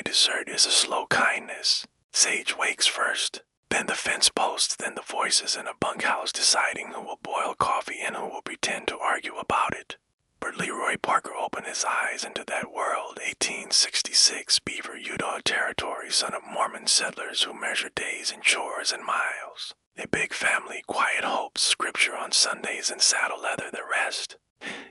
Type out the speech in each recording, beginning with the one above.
dessert is a slow kindness. Sage wakes first, then the fence posts, then the voices in a bunkhouse deciding who will boil coffee and who will pretend to argue about it. Robert LeRoy Parker opened his eyes into that world, 1866, Beaver, Utah territory, son of Mormon settlers who measure days in chores and miles. A big family, quiet hopes, scripture on Sundays and saddle leather the rest.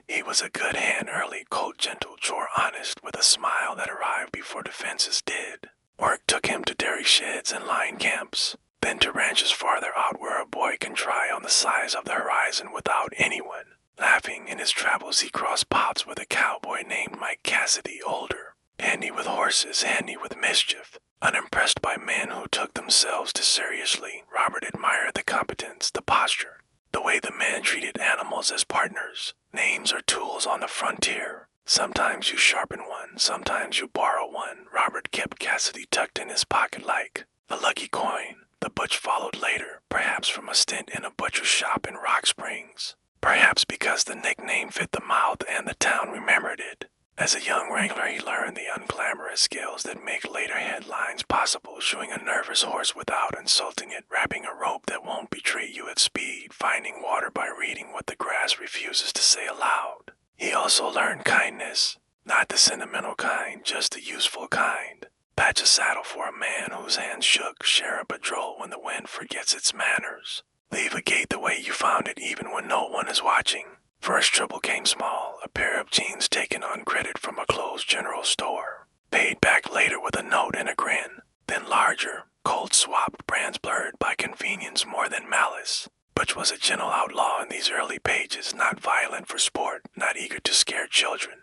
He was a good hand early, cold, gentle, chore honest, with a smile that arrived before the fences did. Work took him to dairy sheds and line camps, then to ranches farther out where a boy can try on the size of the horizon without anyone. Laughing in his travels, he crossed paths with a cowboy named Mike Cassidy, older, handy with horses, handy with mischief. Unimpressed by men who took themselves too seriously, Robert admired the competence, the posture, the way the man treated animals as partners. Names are tools on the frontier. Sometimes you sharpen one, sometimes you borrow one. Robert kept Cassidy tucked in his pocket like a lucky coin. The Butch followed later, perhaps from a stint in a butcher's shop in Rock Springs. Perhaps because the nickname fit the mouth and the town remembered it. As a young wrangler, he learned the unglamorous skills that make later headlines possible, shoeing a nervous horse without insulting it, wrapping a rope that won't betray you at speed, finding water by reading what the grass refuses to say aloud. He also learned kindness, not the sentimental kind, just the useful kind. Patch a saddle for a man whose hands shook, share a patrol when the wind forgets its manners. Leave a gate the way you found it even when no one is watching. First trouble came small, a pair of jeans taken on credit from a closed general store. Paid back later with a note and a grin. Then larger, cold swapped, brands blurred by convenience more than malice. Butch was a gentle outlaw in these early pages, not violent for sport, not eager to scare children.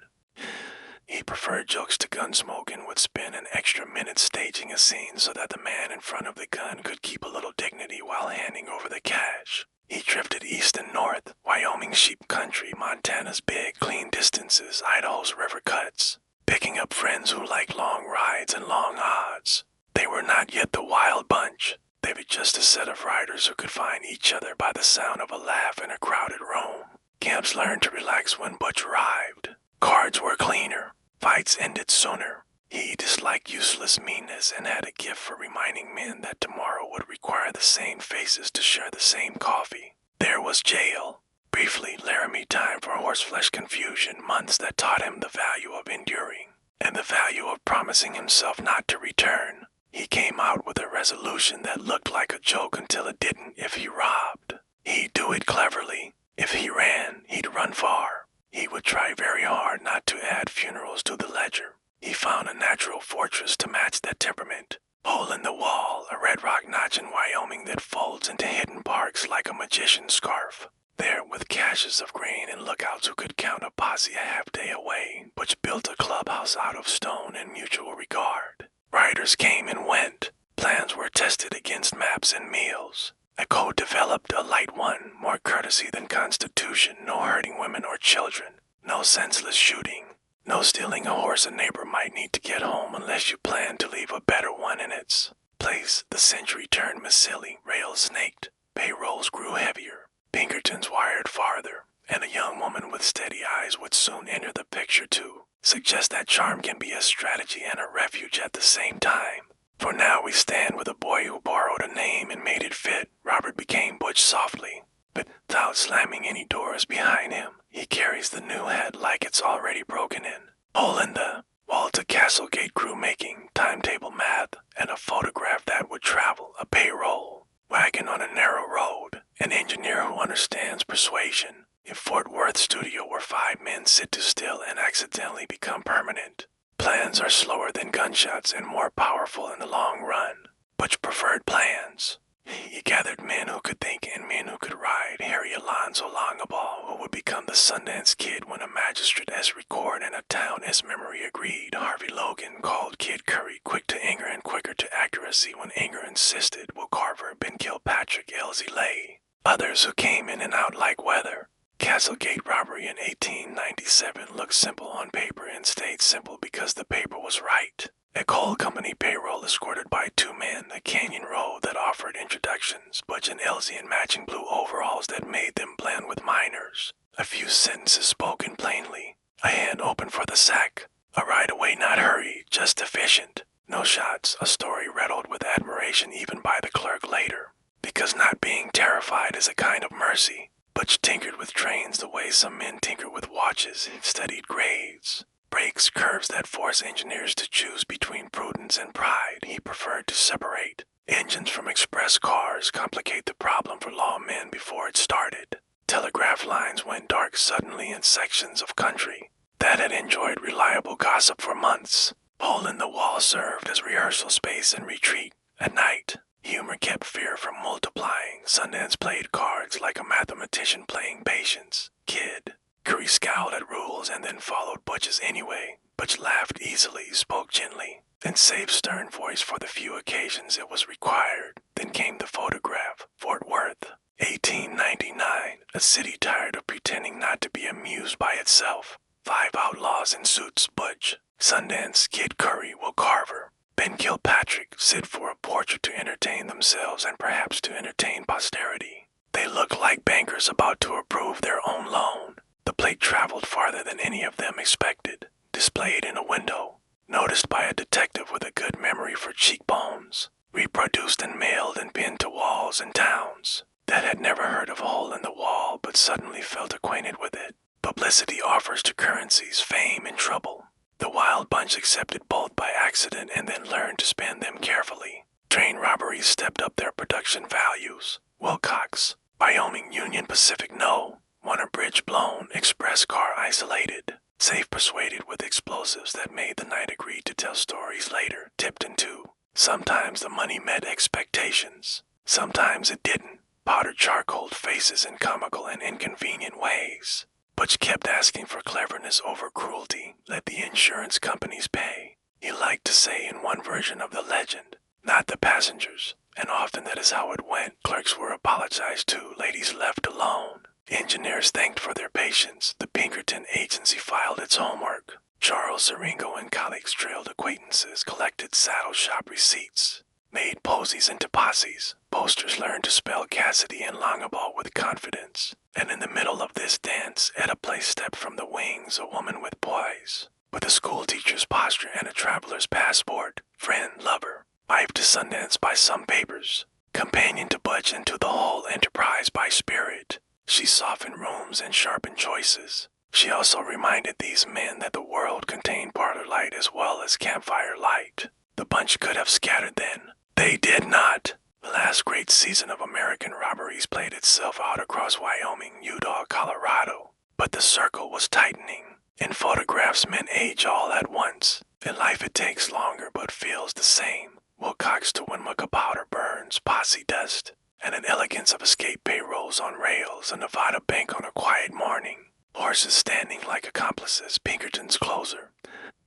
He preferred jokes to gunsmoke and would spend an extra minute staging a scene so that the man in front of the gun could keep a little dignity while handing over the cash. He drifted east and north, Wyoming's sheep country, Montana's big, clean distances, Idaho's river cuts, picking up friends who liked long rides and long odds. They were not yet the wild bunch. They were just a set of riders who could find each other by the sound of a laugh in a crowded room. Camps learned to relax when Butch arrived. Cards were cleaner. Fights ended sooner. He disliked useless meanness and had a gift for reminding men that tomorrow would require the same faces to share the same coffee. There was jail. Briefly, Laramie time for horseflesh confusion, months that taught him the value of enduring, and the value of promising himself not to return. He came out with a resolution that looked like a joke until it didn't. If he robbed, he'd do it cleverly. If he ran, he'd run far. He would try very hard not to add funerals to the ledger. He found a natural fortress to match that temperament. Hole in the wall, a red rock notch in Wyoming that folds into hidden parks like a magician's scarf. There, with caches of grain and lookouts who could count a posse a half day away, Butch built a clubhouse out of stone and mutual regard. Riders came and went. Plans were tested against maps and meals. A code developed, a light one, more courtesy than constitution, no hurting women or children, no senseless shooting, no stealing a horse a neighbor might need to get home unless you plan to leave a better one in its place. The century turned Massili, rails snaked, payrolls grew heavier, Pinkertons wired farther, and a young woman with steady eyes would soon enter the picture to suggest that charm can be a strategy and a refuge at the same time. For now we stand with a boy who borrowed a name and made it fit. Robert became Butch softly, but without slamming any doors behind him. He carries the new head like it's already broken in. Hole in the wall to Castlegate crew making, timetable math, and a photograph that would travel, a payroll, wagon on a narrow road, an engineer who understands persuasion. If Fort Worth studio where 5 men sit too still and accidentally become permanent. Plans are slower than gunshots and more powerful in the long run. Butch preferred plans. He gathered men who could think and men who could ride. Harry Alonzo Longaball, who would become the Sundance Kid when a magistrate as record and a town as memory agreed. Harvey Logan, called Kid Curry, quick to anger and quicker to accuracy when anger insisted. Will Carver, Ben Kilpatrick, Elsie Lay. Others who came in and out like weather. Castlegate robbery in 1897 looked simple on paper and stayed simple because the paper was right. A coal company payroll escorted by 2 men, a canyon road that offered introductions, Butch and Elsie in matching blue overalls that made them blend with miners. A few sentences spoken plainly. A hand open for the sack. A ride away not hurried, just efficient. No shots, a story riddled with admiration even by the clerk later. Because not being terrified is a kind of mercy. Butch tinkered with trains the way some men tinker with watches, studied grades. Brakes, curves that force engineers to choose between prudence and pride, he preferred to separate. Engines from express cars complicate the problem for lawmen before it started. Telegraph lines went dark suddenly in sections of country that had enjoyed reliable gossip for months. Hole in the wall served as rehearsal space and retreat. At night, humor kept fear from multiplying. Sundance played cards like a mathematician playing patience. Kid. Curry scowled at rules and then followed Butch's anyway. Butch laughed easily, spoke gently, and saved stern voice for the few occasions it was required. Then came the photograph. Fort Worth, 1899, a city tired of pretending not to be amused by itself. 5 outlaws in suits, Butch. Sundance Kid, Curry, Will Carver. Ben Kilpatrick sit for a portrait to entertain themselves and perhaps to entertain posterity. They look like bankers about to approve their own loan. The plate traveled farther than any of them expected. Displayed in a window. Noticed by a detective with a good memory for cheekbones. Reproduced and mailed and pinned to walls in towns that had never heard of a hole in the wall but suddenly felt acquainted with it. Publicity offers to currencies, fame, and trouble. The wild bunch accepted both by accident and then learned to spend them carefully. Train robberies stepped up their production values. Wilcox, Wyoming, Union Pacific, no. Want a bridge blown, express car isolated. Safe persuaded with explosives that made the night agree to tell stories later, tipped in two. Sometimes the money met expectations. Sometimes it didn't. Powdered charcoal faces in comical and inconvenient ways. Butch kept asking for cleverness over cruelty. Let the insurance companies pay. He liked to say in one version of the legend, not the passengers. And often that is how it went. Clerks were apologized to, ladies left alone. Engineers thanked for their patience. The Pinkerton agency filed its homework. Charles Siringo and colleagues trailed acquaintances, collected saddle shop receipts, made posies into posses. Posters learned to spell Cassidy and Longaball with confidence. And in the middle of this dance, at a place stepped from the wings a woman with poise, with a schoolteacher's posture and a traveler's passport. Friend, lover, wife to Sundance by some papers, companion to Butch and to the whole enterprise by spirit. She softened rooms and sharpened choices. She also reminded these men that the world contained parlor light as well as campfire light. The bunch could have scattered then. They did not. The last great season of American robberies played itself out across Wyoming, Utah, Colorado. But the circle was tightening. In photographs, men age all at once. In life it takes longer but feels the same. Wilcox to Winmucca powder burns, posse dust, and an elegance of escape payrolls on rails, a Nevada bank on a quiet morning. Horses standing like accomplices, Pinkerton's closer,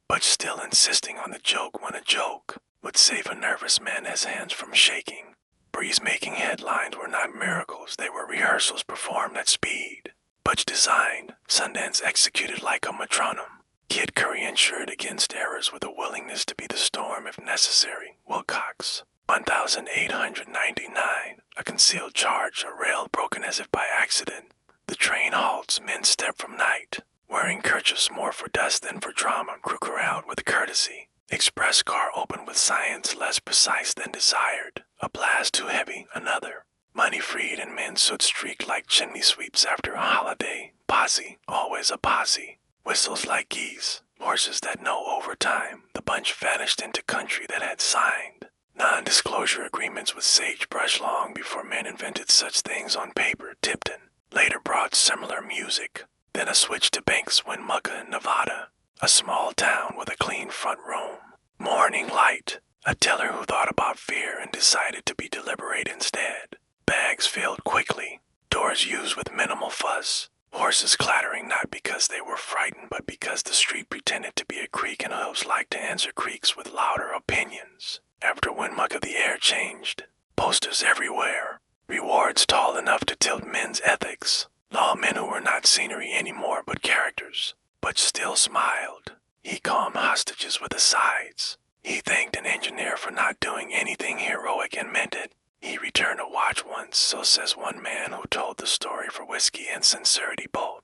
but still insisting on the joke when a joke would save a nervous man his hands from shaking. Breeze-making headlines were not miracles, they were rehearsals performed at speed. Butch designed, Sundance executed like a metronome. Kid Curry insured against errors with a willingness to be the storm if necessary. Wilcox, 1,899, a concealed charge, a rail broken as if by accident. The train halts, men step from night, wearing kerchiefs more for dust than for drama, crew corralled with courtesy. Express car open with science less precise than desired. A blast too heavy, another. Money freed and men soot streaked like chimney sweeps after a holiday. Posse, always a posse. Whistles like geese, horses that know overtime. The bunch vanished into country that had signed non-disclosure agreements with sagebrush long before men invented such things on paper. Tipton later brought similar music. Then a switch to Banks, Winmucca, Nevada. A small town with a clean front room. Morning light. A teller who thought about fear and decided to be deliberate instead. Bags filled quickly. Doors used with minimal fuss. Horses clattering not because they were frightened but because the street pretended to be a creek and hooves liked to answer creaks with louder opinions. After Winmucca the air changed. Posters everywhere. Rewards tall enough to tilt men's ethics. Lawmen who were not scenery anymore but characters. Butch still smiled. He calmed hostages with asides. He thanked an engineer for not doing anything heroic and meant it. He returned a watch once, so says one man who told the story for whiskey and sincerity both.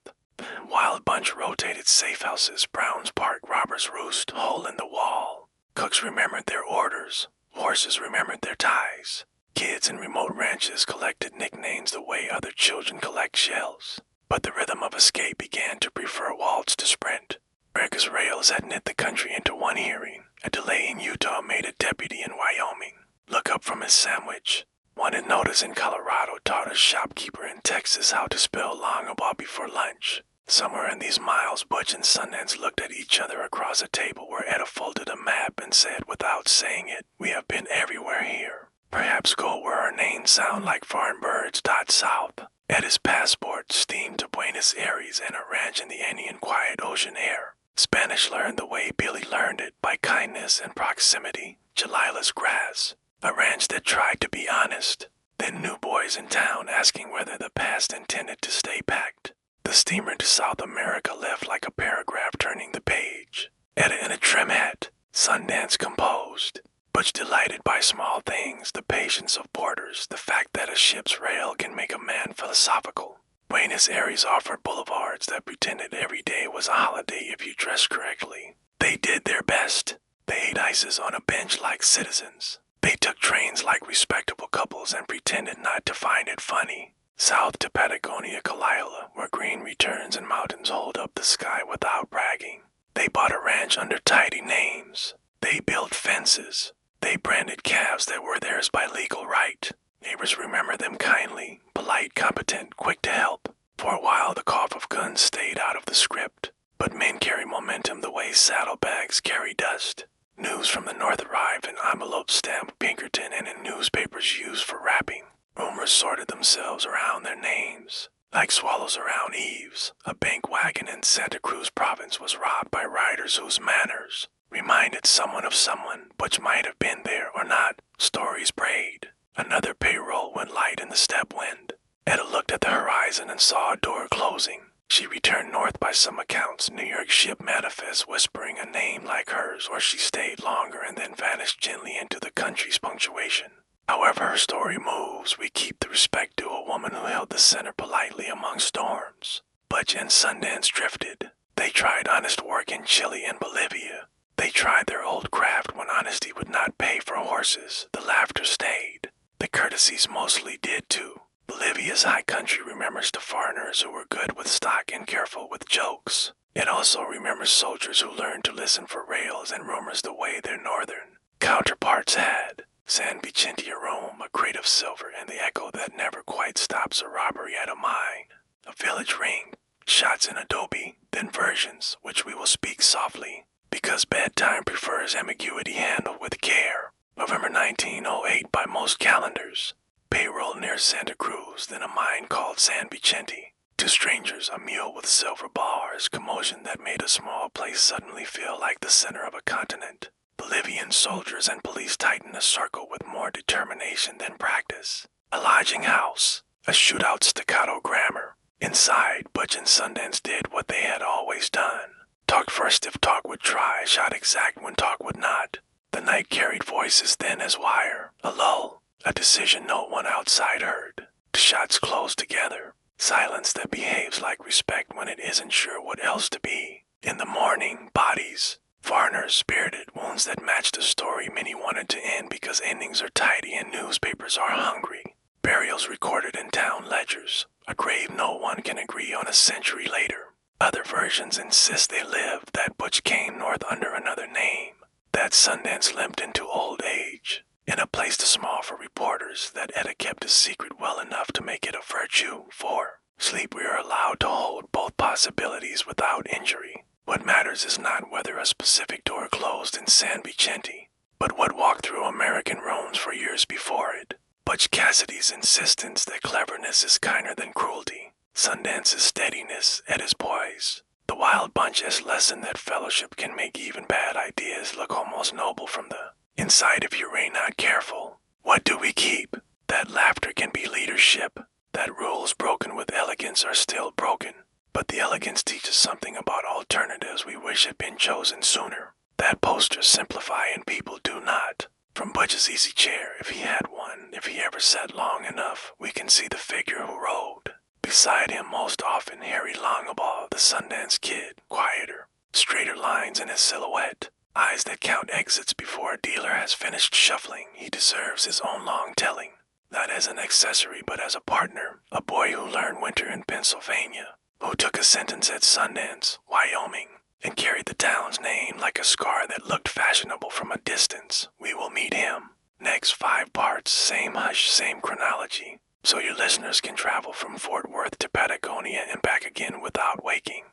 Wild bunch rotated safe houses, Brown's Park, Robbers Roost, hole in the wall. Cook Dogs remembered their orders. Horses remembered their ties. Kids in remote ranches collected nicknames the way other children collect shells. But the rhythm of escape began to prefer waltz to sprint. Breakers' rails had knit the country into one hearing. A delay in Utah made a deputy in Wyoming look up from his sandwich. Wanted notice in Colorado taught a shopkeeper in Texas how to spell Longaball before lunch. Somewhere in these miles, Butch and Sundance looked at each other across a table where Etta folded a map and said without saying it, "We have been everywhere here. Perhaps go where our names sound like foreign birds dot south." Etta's passport steamed to Buenos Aires and a ranch in the Andean quiet ocean air. Spanish learned the way Billy learned it, by kindness and proximity. Jalila's grass. A ranch that tried to be honest. Then new boys in town asking whether the past intended to stay packed. The steamer to South America left like a paragraph turning the page. Etta in a trim hat. Sundance composed. Butch delighted by small things, the patience of porters, the fact that a ship's rail can make a man philosophical. Buenos Aires offered boulevards that pretended every day was a holiday if you dressed correctly. They did their best. They ate ices on a bench like citizens. They took trains like respectable couples and pretended not to find it funny. South to Patagonia, Kalila, where green returns and mountains hold up the sky without bragging. They bought a ranch under tidy names. They built fences. They branded calves that were theirs by legal right. Neighbors remember them kindly, polite, competent, quick to help. For a while the cough of guns stayed out of the script. But men carry momentum the way saddlebags carry dust. News from the north arrived in envelopes stamped Pinkerton and in newspapers used for wrapping. Rumors sorted themselves around their names. Like swallows around eaves, a bank wagon in Santa Cruz province was robbed by riders whose manners reminded someone of someone, which might have been there or not. Stories prayed. Another payroll went light in the step wind. Etta looked at the horizon and saw a door closing. She returned north by some accounts, New York ship manifest whispering a name like hers, or she stayed longer and then vanished gently into the country's punctuation. However her story moves, we keep the respect due a woman who held the center politely among storms. Butch and Sundance drifted. They tried honest work in Chile and Bolivia. They tried their old craft when honesty would not pay for horses. The laughter stayed. The courtesies mostly did too. Bolivia's high country remembers the foreigners who were good with stock and careful with jokes. It also remembers soldiers who learned to listen for rails and rumors the way their northern counterparts had. San Vicente a Rome, a crate of silver, and the echo that never quite stops a robbery at a mine. A village ring, shots in adobe, then versions, which we will speak softly, because bedtime prefers ambiguity handled with care. November 1908 by most calendars. Payroll near Santa Cruz, then a mine called San Vicente. To strangers, a mule with silver bars, commotion that made a small place suddenly feel like the center of a continent. Bolivian soldiers and police tighten a circle with more determination than practice. A lodging house, a shootout staccato grammar. Inside, Butch and Sundance did what they had always done. Talked first if talk would try, shot exact when talk would not. The night carried voices thin as wire. A lull, a decision no one outside heard. The shots closed together. Silence that behaves like respect when it isn't sure what else to be. In the morning, bodies. Foreigners, spirited, wounds that matched a story many wanted to end because endings are tidy and newspapers are hungry. Burials recorded in town ledgers. A grave no one can agree on a century later. Other versions insist they lived, that Butch came north under another name. That Sundance limped into old age. In a place too small for reporters, that Etta kept a secret well enough to make it a virtue. For sleep we are allowed to hold both possibilities without injury. What matters is not whether a specific door closed in San Vicente, but what walked through American rooms for years before it. Butch Cassidy's insistence that cleverness is kinder than cruelty. Sundance's steadiness at his poise. The Wild Bunch's lesson that fellowship can make even bad ideas look almost noble from the inside if you're not careful. What do we keep? That laughter can be leadership. That rules broken with elegance are still broken. But the elegance teaches something about alternatives we wish had been chosen sooner. That posters simplify and people do not. From Butch's easy chair, if he had one, if he ever sat long enough, we can see the figure who rode. Beside him most often Harry Longaball, the Sundance Kid, quieter, straighter lines in his silhouette. Eyes that count exits before a dealer has finished shuffling. He deserves his own long telling. Not as an accessory, but as a partner. A boy who learned winter in Pennsylvania. Who took a sentence at Sundance, Wyoming, and carried the town's name like a scar that looked fashionable from a distance. We will meet him. Next 5 parts, same hush, same chronology. So your listeners can travel from Fort Worth to Patagonia and back again without waking.